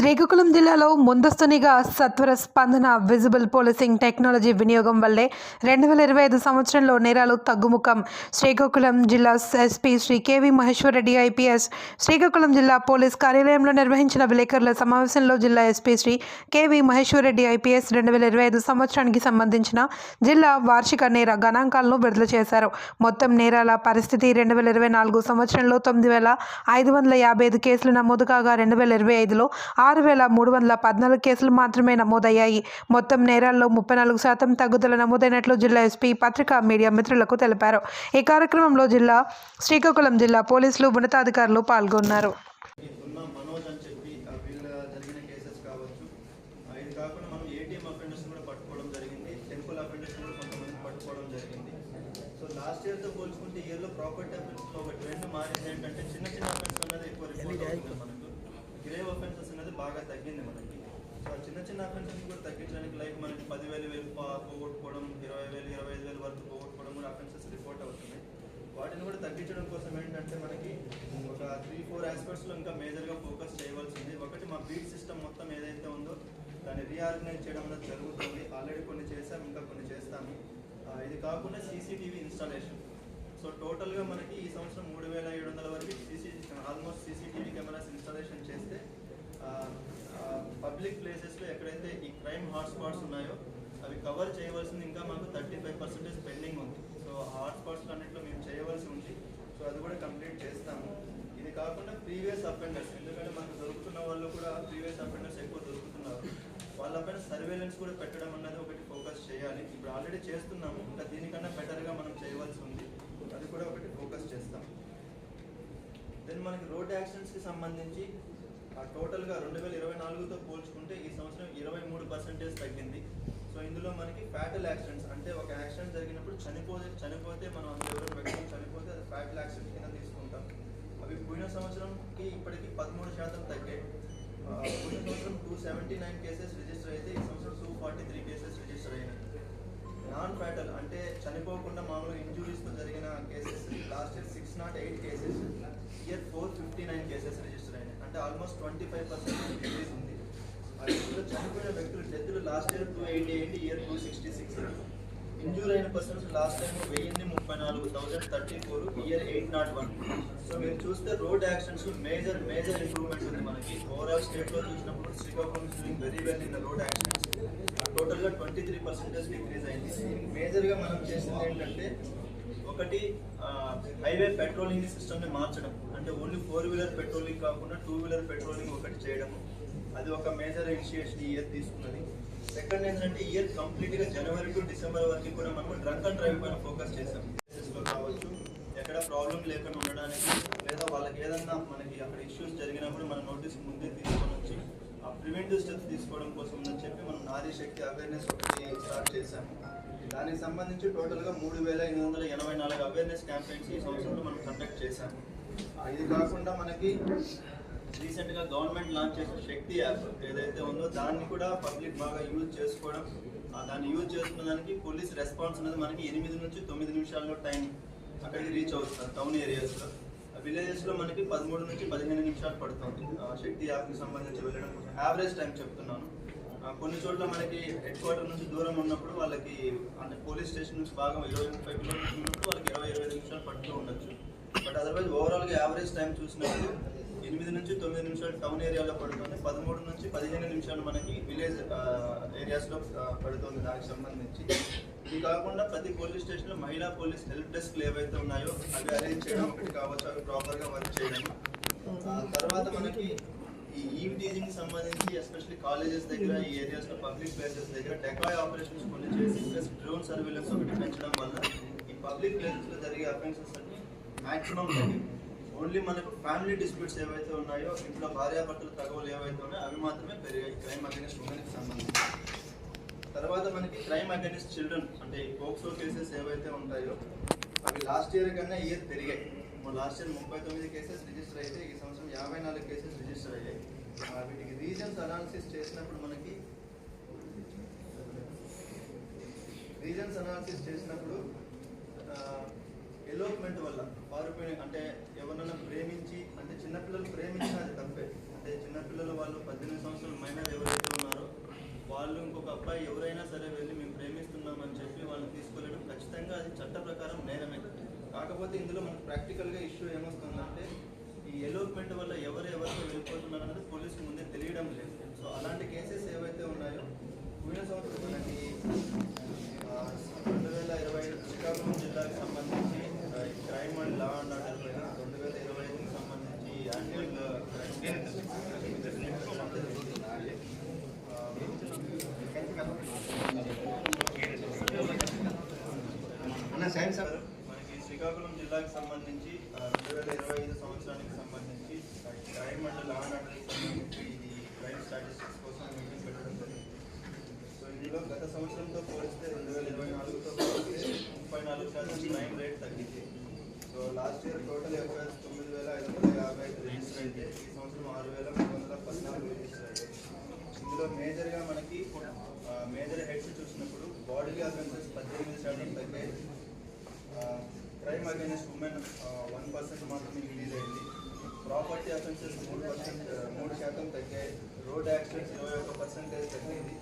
శ్రీకాకుళం జిల్లాలో ముందస్తునిగా సత్వర స్పందన విజిబుల్ పోలీసింగ్ టెక్నాలజీ వినియోగం వల్లే 2025 సంవత్సరంలో నేరాలు తగ్గుముఖం. శ్రీకాకుళం జిల్లా SP Shri KV Maheswara Reddy IPS Srikakulam జిల్లా పోలీస్ కార్యాలయంలో నిర్వహించిన విలేకరుల సమావేశంలో జిల్లా SP Shri KV Maheswara Reddy IPS 2025 సంవత్సరానికి సంబంధించిన జిల్లా వార్షిక నేర గణాంకాలను విడుదల చేశారు. మొత్తం నేరాల పరిస్థితి 2024 సంవత్సరంలో 9,555 కేసులు నమోదు కాగా 2025లో 6,314 కేసులు మాత్రమే నమోదయ్యాయి. మొత్తం నేరాల్లో 34% తగ్గుదల నమోదైనట్లు జిల్లా ఎస్పీ పత్రికా మీడియా మిత్రులకు తెలిపారు. ఈ కార్యక్రమంలో శ్రీకాకుళం జిల్లా పోలీసులు ఉన్నతాధికారులు పాల్గొన్నారు. లాస్ట్ ఇయర్తో పోల్చుకుంటే ఇయర్లో ప్రాపర్టీ అఫెన్స్లో ఒక ట్రెండ్ మారింది ఏంటంటే చిన్న అఫెన్స్ అనేది ఎక్కువ రిపోర్ట్ అవుతుంది. మనకు గ్రేవ్ అఫెన్సెస్ అనేది బాగా తగ్గింది మనకి. సో ఆ చిన్న అఫెన్సెస్ కూడా తగ్గించడానికి లైక్ మనకి 10,000 పోగొట్టుకోవడం, 20,000 25,000 వరకు పోగొట్టుకోవడం కూడా అఫెన్సెస్ రిపోర్ట్ అవుతున్నాయి. వాటిని కూడా తగ్గించడం కోసం ఏంటంటే మనకి ఒక 3-4 ఆస్పెక్ట్స్లో ఇంకా మేజర్గా ఫోకస్ చేయవలసింది. ఒకటి, మా బీట్ సిస్టమ్ మొత్తం ఏదైతే ఉందో దాన్ని రీఆర్గనైజ్ చేయడం అనేది జరుగుతుంది. ఆల్రెడీ కొన్ని చేసాం, ఇంకా కొన్ని చేస్తాము. ఇది కాకుండా సీసీటీవీ ఇన్స్టాలేషన్. సో టోటల్గా మనకి ఈ సంవత్సరం 3,700 వరకు ఆల్మోస్ట్ సీసీటీవీ కెమెరాస్ ఇన్స్టాలేషన్ చేస్తే పబ్లిక్ ప్లేసెస్లో ఎక్కడైతే ఈ క్రైమ్ హాట్స్పాట్స్ ఉన్నాయో అవి కవర్ చేయవలసింది ఇంకా మాకు 35% పెండింగ్ ఉంది. సో హాట్స్పాట్స్ అన్నింటిలో మేము చేయవలసి ఉంది. సో అది కూడా కంప్లీట్ చేస్తాము. ఇది కాకుండా ప్రీవియస్ అఫెండర్స్, ఎందుకంటే మనకు దొరుకుతున్న వాళ్ళు కూడా ప్రీవియస్ అఫెండర్స్ ఎక్కువ దొరుకుతున్నారు. వాళ్ళపైన సర్వేలెన్స్ కూడా పెట్టడం అన్నది ఒకటి ఫోకస్ చేయాలి. ఇప్పుడు ఆల్రెడీ చేస్తున్నాము, ఇంకా దీనికన్నా బెటర్గా మనం చేయవలసి ఉంది. అది కూడా ఒకటి ఫోకస్ చేస్తాం. దెన్ మనకి రోడ్ యాక్సిడెంట్స్కి సంబంధించి టోటల్గా 2024తో పోల్చుకుంటే ఈ సంవత్సరం 23% తగ్గింది. సో ఇందులో మనకి ఫ్యాటల్ యాక్సిడెంట్స్, అంటే ఒక యాక్సిడెంట్ జరిగినప్పుడు చనిపోతే మనం ఎవరైనా వ్యక్తులు చనిపోతే అది ఫ్యాటల్ యాక్సిడెంట్ కింద తీసుకుంటాం. అవి పోయిన సంవత్సరంకి ఇప్పటికి 13% తగ్గాయి. పోయిన సంవత్సరం 279 కేసెస్ రిజిస్టర్ అయితే ఈ సంవత్సరం 243 కేసెస్ రిజిస్టర్ అయినాయి. నాన్ ఫ్యాటల్ అంటే చనిపోకుండా మామూలుగా ఇంజురీస్తో జరిగిన cases last year 608 cases, year 459 cases register అయినాయి. అంటే ఆల్మోస్ట్ 25% ఇంక్రీజ్ ఉంది. ఇప్పుడు చనిపోయిన వ్యక్తులు డెత్లు లాస్ట్ ఇయర్ 288, ఇయర్ 266. ఇంజూర్ అయిన persons last time 1034,034, year 801. So మీరు చూస్తే రోడ్ యాక్సిడెంట్స్ మేజర్ ఇంప్రూవ్మెంట్ ఉంది మనకి. ఓవరాల్ స్టేట్లో చూసినప్పుడు Srikakulam doing very well in the road accidents. టోటల్గా 23% డిక్రీజ్ అయింది. దీనికి మేజర్గా మనం చేసింది ఏంటంటే ఒకటి, హైవే పెట్రోలింగ్ సిస్టమ్ని మార్చడం. అంటే ఓన్లీ 4-వీలర్ పెట్రోలింగ్ కాకుండా 2-వీలర్ పెట్రోలింగ్ ఒకటి చేయడము. అది ఒక మేజర్ ఇనిషియేషన్ ఈ ఇయర్ తీసుకున్నది. సెకండ్ ఏంటంటే ఇయర్ కంప్లీట్గా జనవరి టు డిసెంబర్ వరకు కూడా మనం డ్రంక్ అండ్ డ్రైవ్ పైన ఫోకస్ చేసాం. కేసెస్లో కావచ్చు, ఎక్కడ ప్రాబ్లం లేకుండా ఉండడానికి, లేదా వాళ్ళకి ఏదన్నా మనకి అక్కడ ఇష్యూస్ జరిగినప్పుడు మన నోటీస్ ముందే తీసుకొని వచ్చి ఆ ప్రివెంటివ్ స్టెప్స్ తీసుకోవడం కోసం అని చెప్పి మనం నారీ శక్తి అవేర్నెస్ ఒకటి స్టార్ట్ చేశాము. దానికి సంబంధించి టోటల్గా 3,884 అవేర్నెస్ క్యాంపెయిన్స్ ఈ సంవత్సరంలో మనం కండక్ట్ చేశాము. ఇది కాకుండా మనకి రీసెంట్గా గవర్నమెంట్ లాంచ్ చేసిన శక్తి యాప్ ఏదైతే ఉందో దాన్ని కూడా పబ్లిక్ బాగా యూజ్ చేసుకోవడం. దాన్ని యూజ్ చేసుకున్న దానికి పోలీస్ రెస్పాన్స్ అనేది మనకి 8 నుంచి 9 నిమిషాల్లో టైం అక్కడికి రీచ్ అవుతుంది. టౌన్ ఏరియాస్లో, విలేజెస్లో మనకి 13 నుంచి 15 నిమిషాలు పడుతుంది శక్తి యాప్కి సంబంధించి వెళ్ళడం కోసం. యావరేజ్ టైం చెప్తున్నాను. కొన్ని చోట్ల మనకి హెడ్ క్వార్టర్ నుంచి దూరం ఉన్నప్పుడు వాళ్ళకి, అంటే పోలీస్ స్టేషన్ నుంచి బాగా 20-30 కిలోమీటర్లు ఉన్నప్పుడు వాళ్ళకి 20-25 నిమిషాలు పడుతూ ఉండొచ్చు. బట్ అదర్వైజ్ ఓవరాల్గా యావరేజ్ టైం చూసినప్పుడు 8 నుంచి 9 నిమిషాలు టౌన్ ఏరియాలో పడుతుంది, 13 నుంచి 15 నిమిషాలు మనకి విలేజ్ ఏరియాస్లో పడుతుంది దానికి సంబంధించి. ఇది కాకుండా ప్రతి పోలీస్ స్టేషన్లో మహిళా పోలీస్ హెల్ప్ డెస్క్లు ఏవైతే ఉన్నాయో అవి అరేంజ్ చేయడం ఒకటి కావచ్చు, అవి ప్రాపర్గా వర్క్ చేయడం. తర్వాత మనకి ఈ ఈవ్ టీజింగ్కి సంబంధించి ఎస్పెషల్లీ కాలేజెస్ దగ్గర, ఈ ఏరియాస్లో పబ్లిక్ ప్లేసెస్ దగ్గర డెకాయ్ ఆపరేషన్స్ కొన్ని చేసి ప్లస్ డ్రోన్ సర్వేలెన్స్ ఒకటి పెంచడం వల్ల ఈ పబ్లిక్ ప్లేసెస్లో జరిగే అఫెన్సెస్ అన్ని మ్యాక్సిమం తగ్గి ఓన్లీ మనకు ఫ్యామిలీ డిస్ప్యూట్స్ ఏవైతే ఉన్నాయో, ఇంట్లో భార్యాభర్తలు తగవలు ఏవైతే ఉన్నాయో అవి మాత్రమే పెరిగాయి క్రైమ్ అగైనెస్ట్ ఉమెన్కి సంబంధించి. తర్వాత మనకి క్రైమ్ అగైనెస్ట్ చిల్డ్రన్, అంటే ఈ పోక్సో కేసెస్ ఏవైతే ఉంటాయో అవి లాస్ట్ ఇయర్ కన్నా ఇయర్ పెరిగాయి. లాస్ట్ ఇయర్ 39 కేసెస్ రిజిస్టర్ అయితే ఈ సంవత్సరం 54 కేసెస్ రిజిస్టర్ అయ్యాయి. వీటికి రీజన్స్ అనాలిసిస్ చేసినప్పుడు ఎలోప్మెంట్ వల్ల పారిపోయిన, అంటే ఎవరినైనా ప్రేమించి, అంటే చిన్నపిల్లలు ప్రేమించినా అది తప్పే, అంటే చిన్నపిల్లలు వాళ్ళు 18 సంవత్సరాలు మైనర్ ఎవరైతే ఉన్నారో వాళ్ళు ఇంకొక అబ్బాయి ఎవరైనా సరే వెళ్ళి మేము ప్రేమిస్తున్నామని చెప్పి వాళ్ళని తీసుకెళ్ళడం ఖచ్చితంగా అది చట్ట ప్రకారం నేరమే. కాకపోతే ఇందులో మనకు ప్రాక్టికల్గా ఇష్యూ ఏమొస్తుందంటే ఈ ఎలోప్మెంట్ వల్ల ఎవరెవరితో వెళ్ళిపోతున్నారు అనేది పోలీసుకు ముందే తెలియడం లేదు. సో అలాంటి కేసెస్ ఏవైతే ఉన్నాయో పోయిన సంవత్సరం మనకి 2025 శ్రీకాకుళం జిల్లాకి సంబంధించి crime and law and order పైన 2025కి సంబంధించి యాన్యువల్ మనకి శ్రీకాకుళం జిల్లాకి సంబంధించి 2025 సంవత్సరానికి సంబంధించి క్రైమ్ అండ్ లా అండ్ ఆర్డర్కి సంబంధించి ఇది క్రైమ్ స్టాటిస్టిక్స్ కోసం మీటింగ్ పెట్టడం జరిగింది. సో ఇందులో గత సంవత్సరంతో పోలిస్తే 2024తో పోలిస్తే 34% క్రైమ్ రేట్ తగ్గింది. So last year total FIRs 9,555 register అయితే ఈ సంవత్సరం 6,314 రిజిస్టర్ అయ్యాయి. ఇందులో మేజర్గా మనకి మేజర్ హెడ్స్ చూసినప్పుడు బాడీ అఫెన్సెస్ 18% తగ్గాయి. క్రైమ్ అగైనెస్ట్ ఉమెన్ 1% మాత్రమే ఇంక్రీజ్ అయింది. ప్రాపర్టీ అఫెన్సెస్ 3% తగ్గాయి. రోడ్ యాక్సిడెంట్స్ 21% తగ్గింది.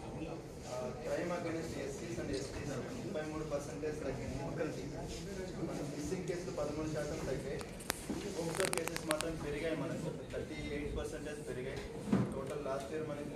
క్రైమ్ అగైనెస్ట్ ఎస్సీస్ అండ్ ఎస్టీస్ 33% తగ్గింది. మిస్సింగ్ కేసులు 13% తగ్గాయి. పోక్సో కేసెస్ మాత్రం పెరిగాయి, మనకు 38% పెరిగాయి. టోటల్ లాస్ట్ ఇయర్ మనకి